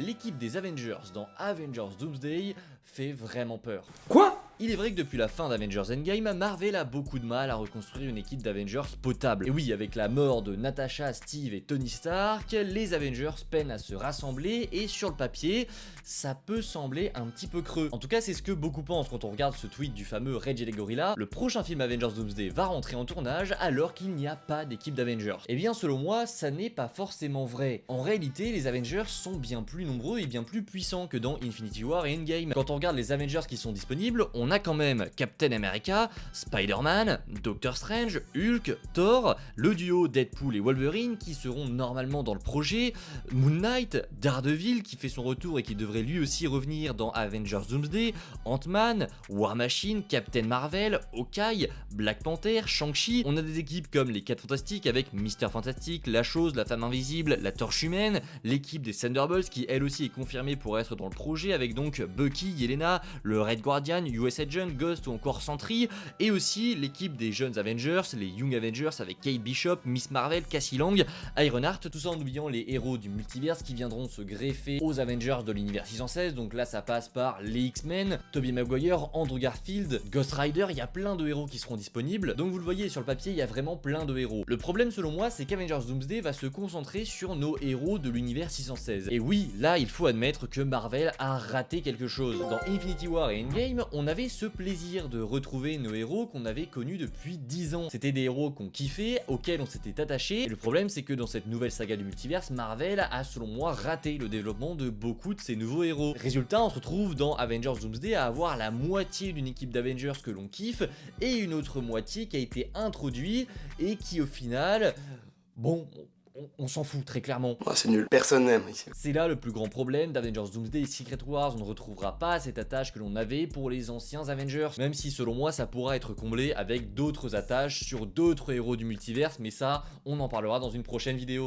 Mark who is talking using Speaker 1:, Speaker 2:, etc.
Speaker 1: l'équipe des Avengers dans Avengers Doomsday fait vraiment peur.
Speaker 2: Quoi ?
Speaker 1: Il est vrai que depuis la fin d'Avengers Endgame, Marvel a beaucoup de mal à reconstruire une équipe d'Avengers potable. Et oui, avec la mort de Natasha, Steve et Tony Stark, les Avengers peinent à se rassembler et sur le papier, ça peut sembler un petit peu creux. En tout cas, c'est ce que beaucoup pensent quand on regarde ce tweet du fameux Reg et les Gorillas. Le prochain film Avengers Doomsday va rentrer en tournage alors qu'il n'y a pas d'équipe d'Avengers. Et bien selon moi, ça n'est pas forcément vrai. En réalité, les Avengers sont bien plus nombreux et bien plus puissants que dans Infinity War et Endgame. Quand on regarde les Avengers qui sont disponibles, on a quand même Captain America, Spider-Man, Doctor Strange, Hulk, Thor, le duo Deadpool et Wolverine qui seront normalement dans le projet, Moon Knight, Daredevil qui fait son retour et qui devrait lui aussi revenir dans Avengers Doomsday, Ant-Man, War Machine, Captain Marvel, Hawkeye, Black Panther, Shang-Chi. On a des équipes comme les 4 Fantastiques avec Mister Fantastique, La Chose, la Femme Invisible, la Torche Humaine, l'équipe des Thunderbolts qui elle aussi est confirmée pour être dans le projet avec donc Bucky, Yelena, le Red Guardian, US Agent, Ghost ou encore Sentry, et aussi l'équipe des jeunes Avengers, les Young Avengers avec Kate Bishop, Miss Marvel, Cassie Lang, Ironheart, tout ça en oubliant les héros du multiverse qui viendront se greffer aux Avengers de l'univers 616, donc là ça passe par les X-Men, Tobey Maguire, Andrew Garfield, Ghost Rider, il y a plein de héros qui seront disponibles, donc vous le voyez sur le papier, il y a vraiment plein de héros. Le problème selon moi, c'est qu'Avengers Doomsday va se concentrer sur nos héros de l'univers 616. Et oui, là il faut admettre que Marvel a raté quelque chose. Dans Infinity War et Endgame, on avait ce plaisir de retrouver nos héros qu'on avait connus depuis 10 ans. C'était des héros qu'on kiffait, auxquels on s'était attaché, et le problème c'est que dans cette nouvelle saga du multiverse, Marvel a selon moi raté le développement de beaucoup de ces nouveaux héros. Résultat, on se retrouve dans Avengers Doomsday à avoir la moitié d'une équipe d'Avengers que l'on kiffe, et une autre moitié qui a été introduite, et qui au final... Bon... on s'en fout très clairement.
Speaker 2: Oh, c'est nul, personne n'aime ici.
Speaker 1: C'est là le plus grand problème d'Avengers Doomsday et Secret Wars, on ne retrouvera pas cette attache que l'on avait pour les anciens Avengers, même si selon moi ça pourra être comblé avec d'autres attaches sur d'autres héros du multiverse, mais ça on en parlera dans une prochaine vidéo.